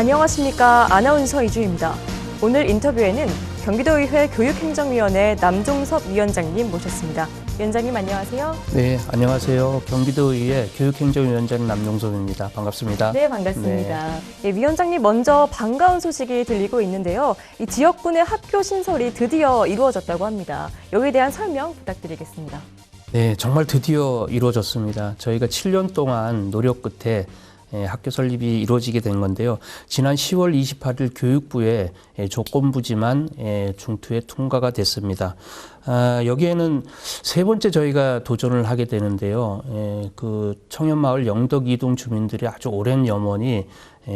안녕하십니까. 아나운서 이주입니다. 오늘 인터뷰에는 경기도의회 교육행정위원회 남종섭 위원장님 모셨습니다. 위원장님 안녕하세요. 네, 안녕하세요. 경기도의회 교육행정위원장 남종섭입니다. 반갑습니다. 네, 반갑습니다. 네. 위원장님 먼저 반가운 소식이 들리고 있는데요. 이 지역군의 학교 신설이 드디어 이루어졌다고 합니다. 여기에 대한 설명 부탁드리겠습니다. 네, 정말 드디어 이루어졌습니다. 저희가 7년 동안 노력 끝에 학교 설립이 이루어지게 된 건데요. 지난 10월 28일 교육부의 조건부지만 중투에 통과가 됐습니다. 여기에는 세 번째 저희가 도전을 하게 되는데요. 그 청년마을 영덕 이동 주민들이 아주 오랜 염원이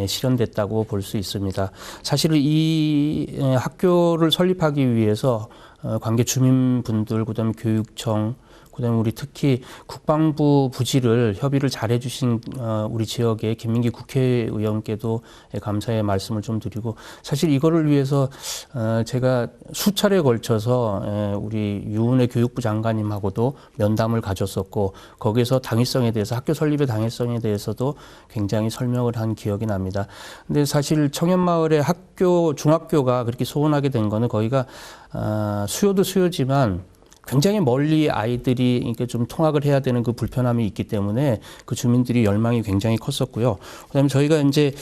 실현됐다고 볼 수 있습니다. 사실 이 학교를 설립하기 위해서 관계 주민분들, 그다음에 교육청, 그다음에 우리 특히 국방부 부지를 협의를 잘해 주신 우리 지역의 김민기 국회의원께도 감사의 말씀을 좀 드리고, 사실 이거를 위해서 제가 수차례에 걸쳐서 우리 유은혜 교육부 장관님하고도 면담을 가졌었고, 거기에서 당위성에 대해서, 학교 설립의 당위성에 대해서도 굉장히 설명을 한 기억이 납니다. 근데 사실 청년마을의 학교, 중학교가 그렇게 소원하게 된 거는 거기가 수요도 수요지만 굉장히 멀리 아이들이 이렇게 좀 통학을 해야 되는 그 불편함이 있기 때문에 그 주민들이 열망이 굉장히 컸었고요. 그다음에 저희가 이제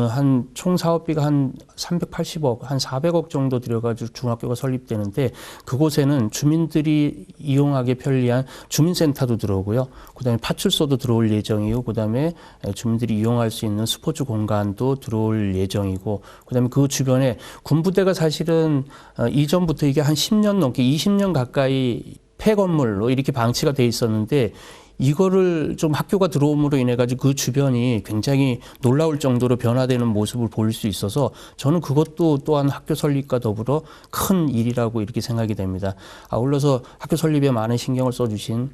한 총 사업비가 한 380억, 한 400억 정도 들여가지고 중학교가 설립되는데, 그곳에는 주민들이 이용하기 편리한 주민센터도 들어오고요. 그다음에 파출소도 들어올 예정이고, 그다음에 주민들이 이용할 수 있는 스포츠 공간도 들어올 예정이고, 그다음에 그 주변에 군부대가 사실은 이전부터 이게 한 10년 넘게 20년 가까이 폐건물로 이렇게 방치가 돼 있었는데, 이거를 좀 학교가 들어옴으로 인해 가지고 그 주변이 굉장히 놀라울 정도로 변화되는 모습을 볼 수 있어서 저는 그것도 또한 학교 설립과 더불어 큰 일이라고 이렇게 생각이 됩니다. 아울러서 학교 설립에 많은 신경을 써주신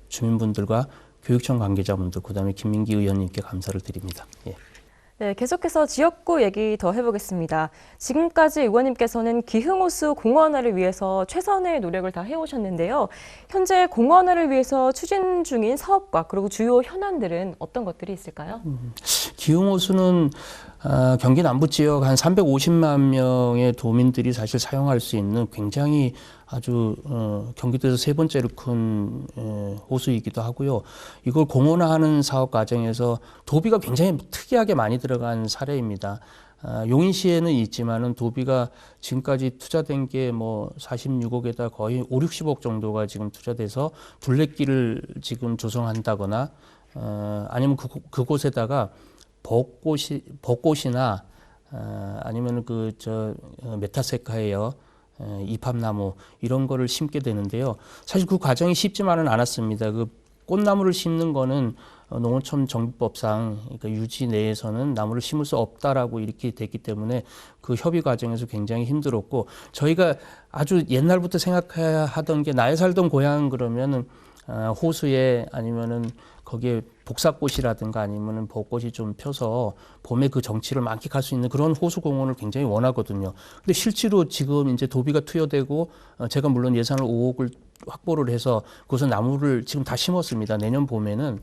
주민분들과 교육청 관계자분들, 그다음에 김민기 의원님께 감사를 드립니다. 예. 네, 계속해서 지역구 얘기 더 해보겠습니다. 지금까지 의원님께서는 기흥호수 공원화를 위해서 최선의 노력을 다 해오셨는데요. 현재 공원화를 위해서 추진 중인 사업과 그리고 주요 현안들은 어떤 것들이 있을까요? 기흥호수는 경기 남부 지역 한 350만 명의 도민들이 사실 사용할 수 있는 굉장히 아주 경기도에서 세 번째로 큰 호수이기도 하고요. 이걸 공원화하는 사업 과정에서 도비가 굉장히 특이하게 많이 들어간 사례입니다. 용인시에는 있지만은 도비가 지금까지 투자된 게 뭐 46억에다 거의 5, 60억 정도가 지금 투자돼서 둘레길을 지금 조성한다거나 아니면 그곳에다가 벚꽃이나 아니면 메타세카이어 이팝나무 이런 거를 심게 되는데요. 사실 그 과정이 쉽지만은 않았습니다. 그 꽃나무를 심는 거는 농어촌 정비법상, 그러니까 유지 내에서는 나무를 심을 수 없다라고 이렇게 됐기 때문에 그 협의 과정에서 굉장히 힘들었고, 저희가 아주 옛날부터 생각해야 하던 게, 나에 살던 고향 그러면은 호수에 아니면은 거기에 복사꽃이라든가 아니면은 벚꽃이 좀 펴서 봄에 그 정취를 만끽할 수 있는 그런 호수 공원을 굉장히 원하거든요. 근데 실제로 지금 이제 도비가 투여되고 제가 물론 예산을 5억을 확보를 해서 그것은 나무를 지금 다 심었습니다. 내년 봄에는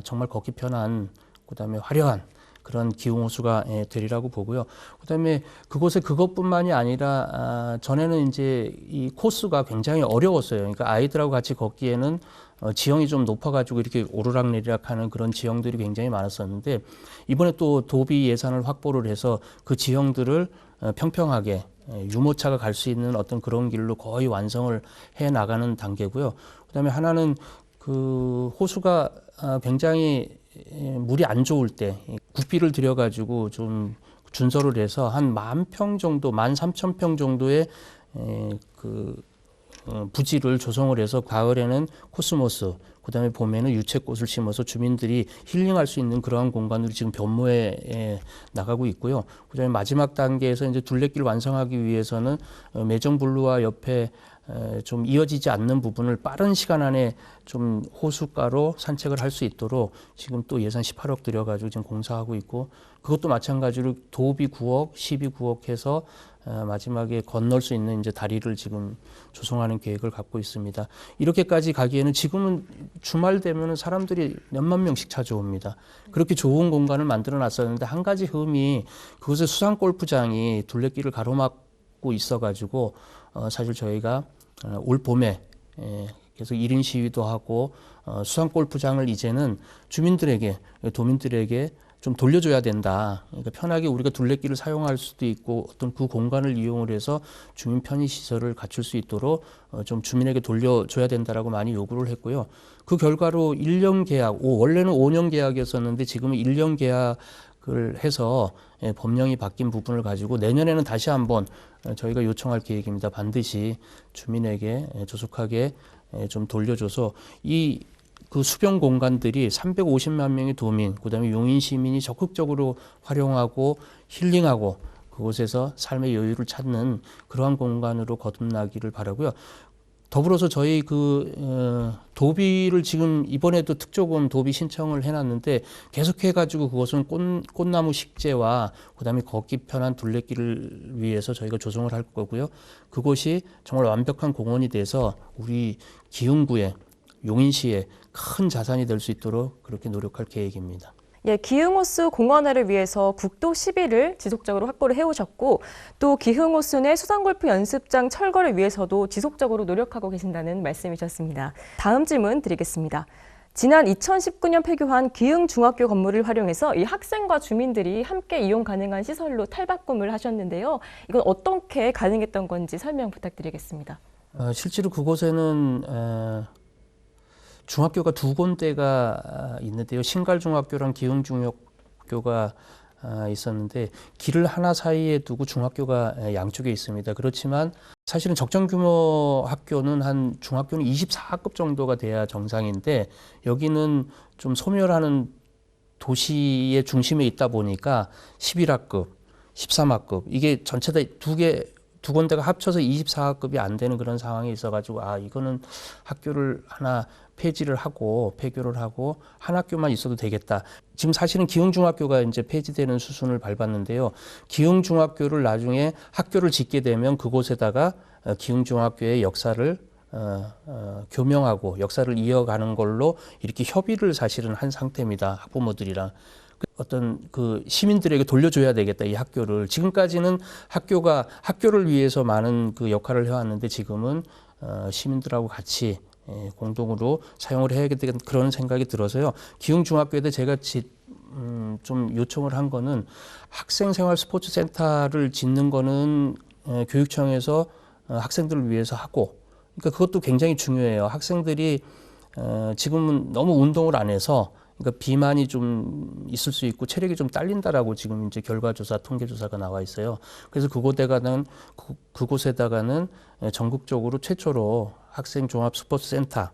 정말 걷기 편한, 그다음에 화려한 그런 기흥호수가 되리라고 보고요. 그다음에 그곳에 그것뿐만이 아니라 전에는 이제 이 코스가 굉장히 어려웠어요. 그러니까 아이들하고 같이 걷기에는 지형이 좀 높아가지고 이렇게 오르락내리락하는 그런 지형들이 굉장히 많았었는데, 이번에 또 도비 예산을 확보를 해서 그 지형들을 평평하게 유모차가 갈 수 있는 어떤 그런 길로 거의 완성을 해 나가는 단계고요. 그다음에 하나는 그 호수가 굉장히 물이 안 좋을 때 국비를 들여가지고 좀 준설을 해서 한 10,000평 정도, 13,000평 정도의 부지를 조성을 해서 가을에는 코스모스, 그다음에 봄에는 유채꽃을 심어서 주민들이 힐링할 수 있는 그러한 공간으로 지금 변모해 나가고 있고요. 그다음에 마지막 단계에서 이제 둘레길 완성하기 위해서는 매정블루와 옆에 좀 이어지지 않는 부분을 빠른 시간 안에 좀 호수가로 산책을 할 수 있도록 지금 또 예산 18억 들여가지고 지금 공사하고 있고, 그것도 마찬가지로 도비 9억, 시비 9억 해서 마지막에 건널 수 있는 이제 다리를 지금 조성하는 계획을 갖고 있습니다. 이렇게까지 가기에는 지금은 주말 되면은 사람들이 몇만 명씩 찾아옵니다. 그렇게 좋은 공간을 만들어 놨었는데 한 가지 흠이 그곳에 수상 골프장이 둘레길을 가로막고 있어가지고 사실 저희가 올 봄에 계속 1인 시위도 하고 수상 골프장을 이제는 주민들에게, 도민들에게 좀 돌려줘야 된다. 그러니까 편하게 우리가 둘레길을 사용할 수도 있고 어떤 그 공간을 이용을 해서 주민 편의 시설을 갖출 수 있도록 좀 주민에게 돌려줘야 된다라고 많이 요구를 했고요. 그 결과로 1년 계약, 원래는 5년 계약이었었는데 지금은 1년 계약을 해서 법령이 바뀐 부분을 가지고 내년에는 다시 한번 저희가 요청할 계획입니다. 반드시 주민에게 조속하게 좀 돌려줘서 그 수변 공간들이 350만 명의 도민, 그다음에 용인 시민이 적극적으로 활용하고 힐링하고 그곳에서 삶의 여유를 찾는 그러한 공간으로 거듭나기를 바라고요. 더불어서 저희 도비를 지금 이번에도 특조금 도비 신청을 해놨는데 계속해가지고 그것은 꽃나무 식재와 그다음에 걷기 편한 둘레길을 위해서 저희가 조성을 할 거고요. 그곳이 정말 완벽한 공원이 돼서 우리 기흥구에, 용인시에 큰 자산이 될 수 있도록 그렇게 노력할 계획입니다. 예, 기흥호수 공원화를 위해서 국도 11을 지속적으로 확보를 해오셨고, 또 기흥호수 내 수상골프 연습장 철거를 위해서도 지속적으로 노력하고 계신다는 말씀이셨습니다. 다음 질문 드리겠습니다. 지난 2019년 폐교한 기흥중학교 건물을 활용해서 이 학생과 주민들이 함께 이용 가능한 시설로 탈바꿈을 하셨는데요. 이건 어떻게 가능했던 건지 설명 부탁드리겠습니다. 실제로 그곳에는 중학교가 두 군데가 있는데요. 신갈중학교랑 기흥중학교가 있었는데 길을 하나 사이에 두고 중학교가 양쪽에 있습니다. 그렇지만 사실은 적정 규모 학교는 중학교는 24학급 정도가 돼야 정상인데 여기는 좀 소멸하는 도시의 중심에 있다 보니까 11학급, 13학급 이게 전체 다 두 군데가 합쳐서 24학급이 안 되는 그런 상황이 있어가지고 이거는 학교를 하나 폐교를 하고 한 학교만 있어도 되겠다. 지금 사실은 기흥중학교가 이제 폐지되는 수순을 밟았는데요. 기흥중학교를 나중에 학교를 짓게 되면 그곳에다가 기흥중학교의 역사를 교명하고 역사를 이어가는 걸로 이렇게 협의를 사실은 한 상태입니다. 학부모들이랑. 어떤 시민들에게 돌려줘야 되겠다, 이 학교를. 지금까지는 학교를 위해서 많은 그 역할을 해왔는데 지금은 시민들하고 같이 공동으로 사용을 해야 되겠다 그런 생각이 들어서요. 기흥중학교에 제가 좀 요청을 한 거는 학생생활 스포츠센터를 짓는 거는 교육청에서 학생들을 위해서 하고, 그러니까 그것도 굉장히 중요해요. 학생들이 지금은 너무 운동을 안 해서 그러니까 비만이 좀 있을 수 있고 체력이 좀 딸린다라고 지금 이제 결과조사, 통계조사가 나와 있어요. 그래서 그곳에다가는 전국적으로 최초로 학생 종합 스포츠센터,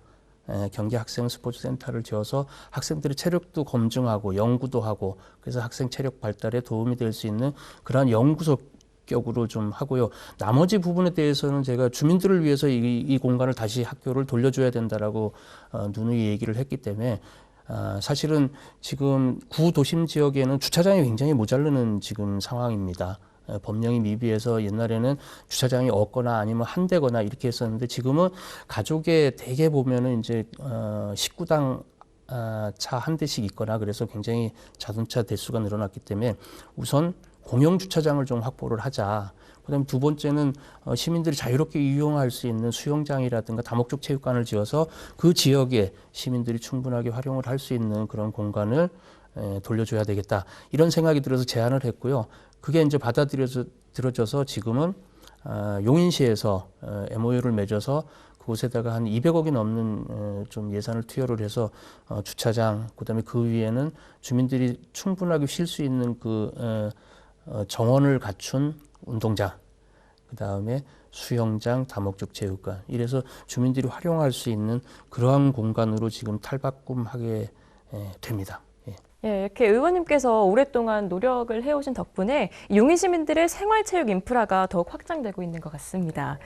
경기 학생 스포츠센터를 지어서 학생들의 체력도 검증하고 연구도 하고 그래서 학생 체력 발달에 도움이 될 수 있는 그러한 연구소 격으로 좀 하고요. 나머지 부분에 대해서는 제가 주민들을 위해서 이 공간을 다시 학교를 돌려줘야 된다라고 누누이 얘기를 했기 때문에 사실은 지금 구도심 지역에는 주차장이 굉장히 모자르는 지금 상황입니다. 법령이 미비해서 옛날에는 주차장이 없거나 아니면 한 대거나 이렇게 했었는데 지금은 가족에 대개 보면은 이제 식구당 차 한 대씩 있거나 그래서 굉장히 자동차 대수가 늘어났기 때문에 우선 공영 주차장을 좀 확보를 하자. 그다음에 두 번째는 시민들이 자유롭게 이용할 수 있는 수영장이라든가 다목적 체육관을 지어서 그 지역에 시민들이 충분하게 활용을 할 수 있는 그런 공간을 돌려줘야 되겠다. 이런 생각이 들어서 제안을 했고요. 그게 이제 받아들여져서 지금은 용인시에서 MOU를 맺어서 그곳에다가 한 200억이 넘는 좀 예산을 투여를 해서 주차장, 그다음에 그 위에는 주민들이 충분하게 쉴 수 있는 정원을 갖춘 운동장, 그다음에 수영장, 다목적 체육관, 이래서 주민들이 활용할 수 있는 그러한 공간으로 지금 탈바꿈하게 됩니다. 예, 이렇게 의원님께서 오랫동안 노력을 해오신 덕분에 용인 시민들의 생활체육 인프라가 더욱 확장되고 있는 것 같습니다.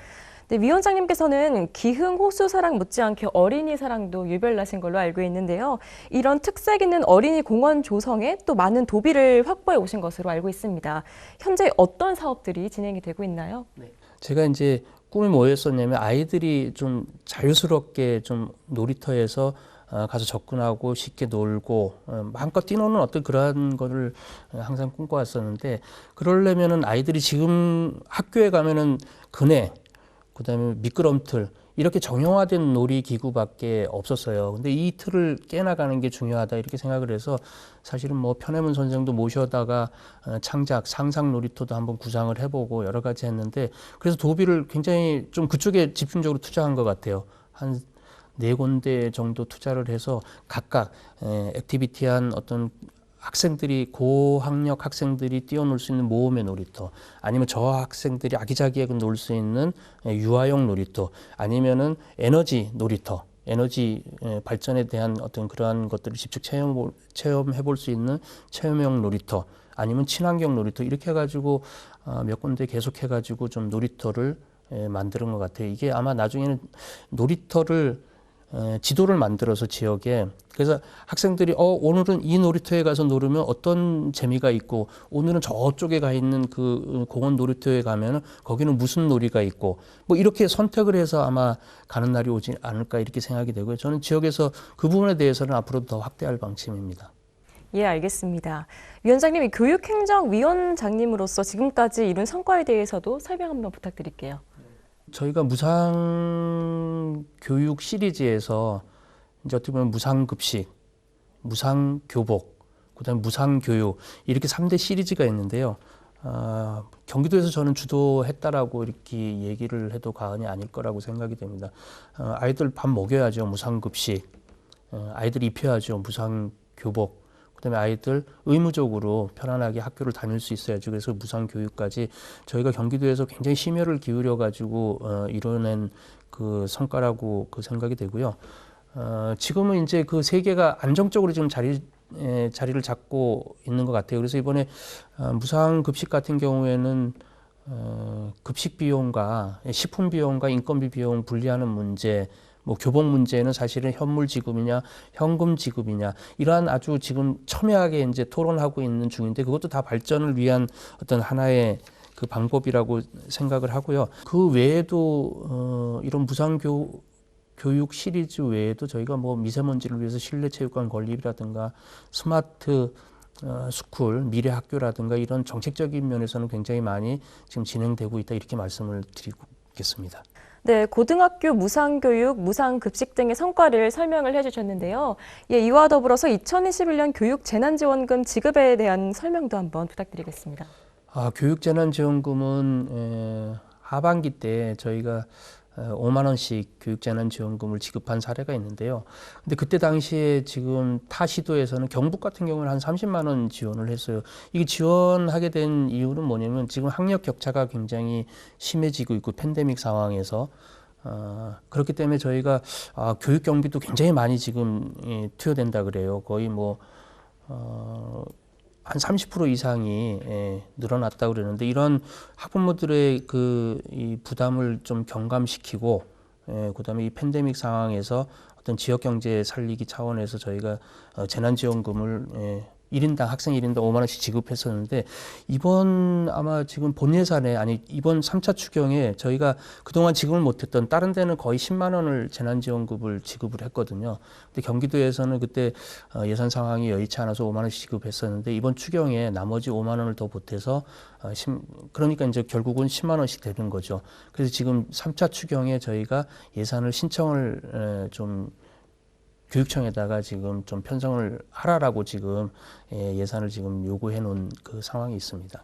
네, 위원장님께서는 기흥 호수 사랑 못지않게 어린이 사랑도 유별나신 걸로 알고 있는데요. 이런 특색 있는 어린이 공원 조성에 또 많은 도비를 확보해 오신 것으로 알고 있습니다. 현재 어떤 사업들이 진행이 되고 있나요? 제가 이제 꿈이 뭐였었냐면 아이들이 좀 자유스럽게 좀 놀이터에서 가서 접근하고 쉽게 놀고 마음껏 뛰노는 어떤 그러한 거를 항상 꿈꿔왔었는데, 그러려면은 아이들이 지금 학교에 가면은 그네, 그다음에 미끄럼틀, 이렇게 정형화된 놀이기구밖에 없었어요. 근데 이 틀을 깨나가는 게 중요하다 이렇게 생각을 해서, 사실은 뭐 편혜문 선생도 모셔다가 창작, 상상 놀이터도 한번 구상을 해보고 여러 가지 했는데, 그래서 도비를 굉장히 좀 그쪽에 집중적으로 투자한 것 같아요. 한 4군데 정도 투자를 해서 각각 액티비티한 어떤 학생들이, 고학력 학생들이 뛰어놀 수 있는 모험의 놀이터, 아니면 저학생들이 아기자기하게 놀 수 있는 유아용 놀이터, 아니면은 에너지 놀이터, 에너지 발전에 대한 어떤 그러한 것들을 직접 체험해 볼 수 있는 체험형 놀이터, 아니면 친환경 놀이터, 이렇게 해가지고 몇 군데 계속해가지고 좀 놀이터를 만드는 것 같아요. 이게 아마 나중에는 놀이터를 지도를 만들어서 지역에, 그래서 학생들이 오늘은 이 놀이터에 가서 놀으면 어떤 재미가 있고, 오늘은 저쪽에 가 있는 그 공원 놀이터에 가면은 거기는 무슨 놀이가 있고, 뭐 이렇게 선택을 해서 아마 가는 날이 오지 않을까 이렇게 생각이 되고요. 저는 지역에서 그 부분에 대해서는 앞으로 더 확대할 방침입니다. 예, 알겠습니다. 위원장님이 교육행정위원장님으로서 지금까지 이룬 성과에 대해서도 설명 한번 부탁드릴게요. 저희가 무상교육 시리즈에서 이제 어떻게 보면 무상급식, 무상교복, 그다음에 무상교육, 이렇게 3대 시리즈가 있는데요. 경기도에서 저는 주도했다라고 이렇게 얘기를 해도 과언이 아닐 거라고 생각이 됩니다. 아이들 밥 먹여야죠, 무상급식. 아이들 입혀야죠, 무상교복. 그다음에 아이들 의무적으로 편안하게 학교를 다닐 수 있어야죠. 그래서 무상교육까지 저희가 경기도에서 굉장히 심혈을 기울여 가지고 이뤄낸 그 성과라고 그 생각이 되고요. 지금은 이제 그 세 개가 안정적으로 지금 자리를 잡고 있는 것 같아요. 그래서 이번에 무상급식 같은 경우에는 급식 비용과 식품 비용과 인건비 비용 분리하는 문제, 뭐 교복 문제는 사실은 현물 지급이냐 현금 지급이냐, 이러한 아주 지금 첨예하게 이제 토론하고 있는 중인데, 그것도 다 발전을 위한 어떤 하나의 그 방법이라고 생각을 하고요. 그 외에도 이런 교육 시리즈 외에도 저희가 뭐 미세먼지를 위해서 실내 체육관 건립이라든가 스마트 스쿨, 미래 학교라든가 이런 정책적인 면에서는 굉장히 많이 지금 진행되고 있다 이렇게 말씀을 드리겠습니다. 네, 고등학교 무상교육, 무상급식 등의 성과를 설명을 해주셨는데요. 예, 이와 더불어서 2021년 교육재난지원금 지급에 대한 설명도 한번 부탁드리겠습니다. 교육재난지원금은 하반기 때 저희가 5만 원씩 교육재난지원금을 지급한 사례가 있는데요. 근데 그때 당시에 지금 타 시도에서는 경북 같은 경우는 한 30만 원 지원을 했어요. 이게 지원하게 된 이유는 뭐냐면, 지금 학력 격차가 굉장히 심해지고 있고 팬데믹 상황에서 그렇기 때문에 저희가 교육 경비도 굉장히 많이 지금 투여된다 그래요. 거의 뭐 한 30% 이상이 늘어났다 그러는데, 이런 학부모들의 이 부담을 좀 경감시키고, 그다음에 이 팬데믹 상황에서 어떤 지역 경제 살리기 차원에서 저희가 재난지원금을 1인당 학생 1인당 5만 원씩 지급했었는데, 이번 아마 지금 본 예산에, 아니 이번 3차 추경에 저희가 그동안 지급을 못했던 다른 데는 거의 10만 원을 재난지원금을 지급을 했거든요. 근데 경기도에서는 그때 예산 상황이 여의치 않아서 5만 원씩 지급했었는데, 이번 추경에 나머지 5만 원을 더 보태서 그러니까 이제 결국은 10만 원씩 되는 거죠. 그래서 지금 3차 추경에 저희가 예산을 신청을 좀 교육청에다가 지금 좀 편성을 하라라고 지금 예산을 지금 요구해 놓은 그 상황이 있습니다.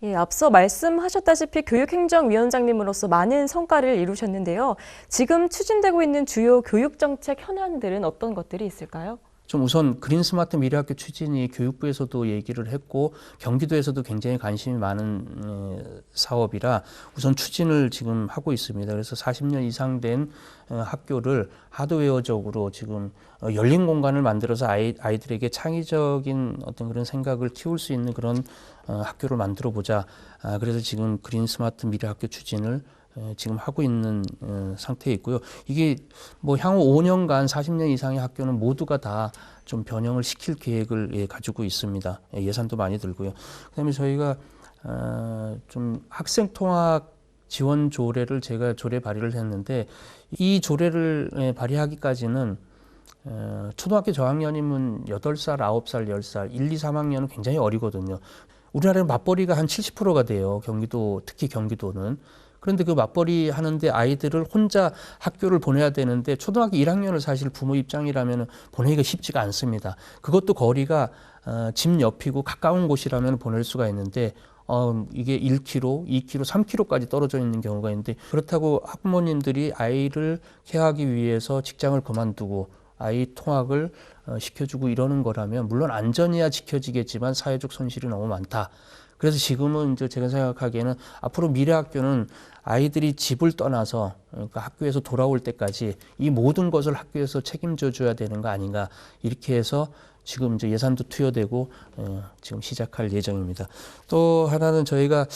예, 앞서 말씀하셨다시피 교육행정위원장님으로서 많은 성과를 이루셨는데요. 지금 추진되고 있는 주요 교육정책 현안들은 어떤 것들이 있을까요? 좀 우선 그린 스마트 미래학교 추진이 교육부에서도 얘기를 했고 경기도에서도 굉장히 관심이 많은 사업이라 우선 추진을 지금 하고 있습니다. 그래서 40년 이상 된 학교를 하드웨어적으로 지금 열린 공간을 만들어서 아이들에게 창의적인 어떤 그런 생각을 키울 수 있는 그런 학교를 만들어 보자. 그래서 지금 그린 스마트 미래학교 추진을 지금 하고 있는 상태에 있고요. 이게 뭐 향후 5년간 40년 이상의 학교는 모두가 다 좀 변형을 시킬 계획을 가지고 있습니다. 예산도 많이 들고요. 그다음에 저희가 좀 학생 통합 지원 조례를 제가 조례 발의를 했는데 이 조례를 발의하기까지는 초등학교 저학년이면 8살, 9살, 10살, 1, 2, 3학년은 굉장히 어리거든요. 우리나라는 맞벌이가 한 70%가 돼요. 경기도, 특히 경기도는. 그런데 그 맞벌이 하는데 아이들을 혼자 학교를 보내야 되는데 초등학교 1학년을 사실 부모 입장이라면 보내기가 쉽지가 않습니다. 그것도 거리가 집 옆이고 가까운 곳이라면 보낼 수가 있는데 이게 1km, 2km, 3km까지 떨어져 있는 경우가 있는데 그렇다고 학부모님들이 아이를 케어하기 위해서 직장을 그만두고 아이 통학을 시켜주고 이러는 거라면 물론 안전이야 지켜지겠지만 사회적 손실이 너무 많다. 그래서 지금은 이제 제가 생각하기에는 앞으로 미래 학교는 아이들이 집을 떠나서 그러니까 학교에서 돌아올 때까지 이 모든 것을 학교에서 책임져 줘야 되는 거 아닌가 이렇게 해서 지금 이제 예산도 투여되고 지금 시작할 예정입니다. 또 하나는 저희가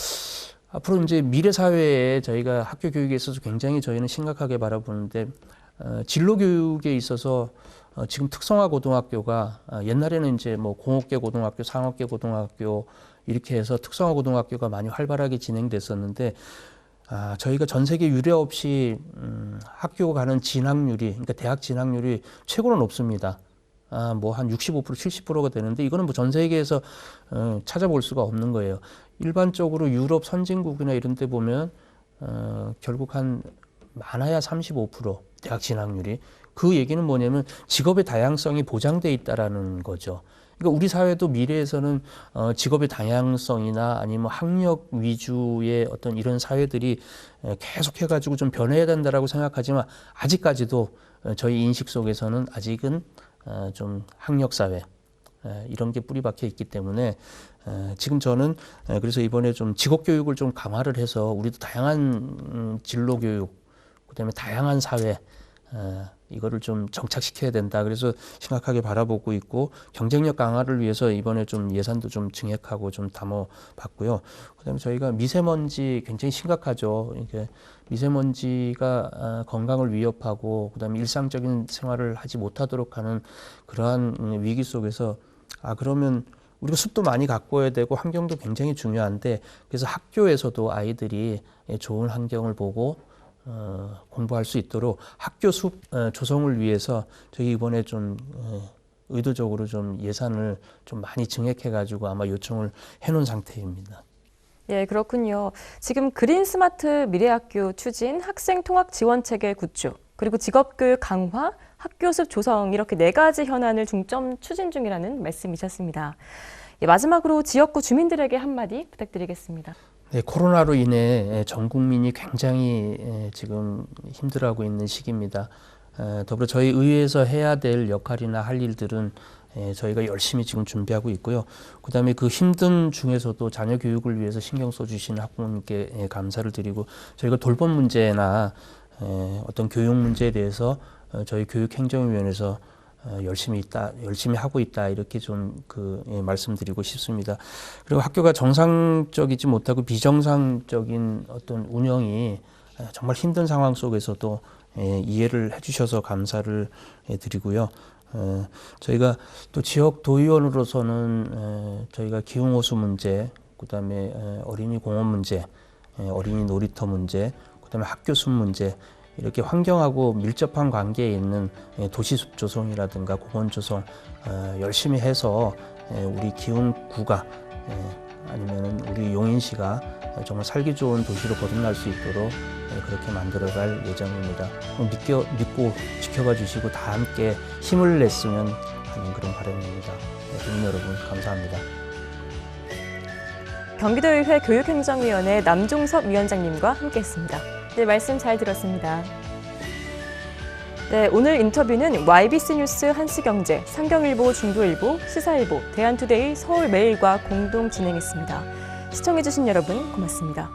앞으로 이제 미래 사회에 저희가 학교 교육에 있어서 굉장히 저희는 심각하게 바라보는데 진로 교육에 있어서 지금 특성화 고등학교가 옛날에는 이제 뭐 공업계 고등학교, 상업계 고등학교 이렇게 해서 특성화 고등학교가 많이 활발하게 진행됐었는데 저희가 전 세계 유례 없이 학교 가는 진학률이 그러니까 대학 진학률이 최고로 높습니다. 뭐 한 65%, 70%가 되는데 이거는 뭐 전 세계에서 찾아볼 수가 없는 거예요. 일반적으로 유럽 선진국이나 이런 데 보면 결국 한 많아야 35% 대학 진학률이. 그 얘기는 뭐냐면 직업의 다양성이 보장돼 있다라는 거죠. 그러니까 우리 사회도 미래에서는 직업의 다양성이나 아니면 학력 위주의 어떤 이런 사회들이 계속해가지고 좀 변해야 된다라고 생각하지만 아직까지도 저희 인식 속에서는 아직은 좀 학력 사회 이런 게 뿌리 박혀 있기 때문에 지금 저는 그래서 이번에 좀 직업 교육을 좀 강화를 해서 우리도 다양한 진로 교육 그다음에 다양한 사회 이거를 좀 정착시켜야 된다. 그래서 심각하게 바라보고 있고 경쟁력 강화를 위해서 이번에 좀 예산도 좀 증액하고 좀 담아봤고요. 그다음에 저희가 미세먼지 굉장히 심각하죠. 이게 미세먼지가 건강을 위협하고 그다음에 일상적인 생활을 하지 못하도록 하는 그러한 위기 속에서 그러면 우리가 숲도 많이 가꿔야 되고 환경도 굉장히 중요한데 그래서 학교에서도 아이들이 좋은 환경을 보고 공부할 수 있도록 학교 숲 조성을 위해서 저희 이번에 좀 의도적으로 좀 예산을 좀 많이 증액해가지고 아마 요청을 해놓은 상태입니다. 예, 그렇군요. 지금 그린 스마트 미래학교 추진, 학생 통학 지원 체계 구축, 그리고 직업교육 강화, 학교 숲 조성 이렇게 4가지 현안을 중점 추진 중이라는 말씀이셨습니다. 예, 마지막으로 지역구 주민들에게 한마디 부탁드리겠습니다. 네, 코로나로 인해 전 국민이 굉장히 지금 힘들어하고 있는 시기입니다. 더불어 저희 의회에서 해야 될 역할이나 할 일들은 저희가 열심히 지금 준비하고 있고요. 그다음에 그 힘든 중에서도 자녀 교육을 위해서 신경 써주시는 학부모님께 감사를 드리고 저희가 돌봄 문제나 어떤 교육 문제에 대해서 저희 교육행정위원회에서 열심히 하고 있다 이렇게 좀 말씀드리고 싶습니다. 그리고 학교가 정상적이지 못하고 비정상적인 어떤 운영이 정말 힘든 상황 속에서도 이해를 해주셔서 감사를 드리고요. 저희가 또 지역 도의원으로서는 저희가 기흥호수 문제, 그다음에 어린이 공원 문제, 어린이 놀이터 문제, 그다음에 학교 숲 문제. 이렇게 환경하고 밀접한 관계에 있는 도시숲 조성이라든가 공원 조성 열심히 해서 우리 기흥구가 아니면 우리 용인시가 정말 살기 좋은 도시로 거듭날 수 있도록 그렇게 만들어갈 예정입니다. 믿고 지켜봐 주시고 다 함께 힘을 냈으면 하는 그런 바람입니다. 국민 여러분 감사합니다. 경기도의회 교육행정위원회 남종섭 위원장님과 함께했습니다. 네, 말씀 잘 들었습니다. 네, 오늘 인터뷰는 YBC 뉴스 한시경제, 상경일보, 중도일보, 시사일보, 대한투데이, 서울매일과 공동 진행했습니다. 시청해주신 여러분 고맙습니다.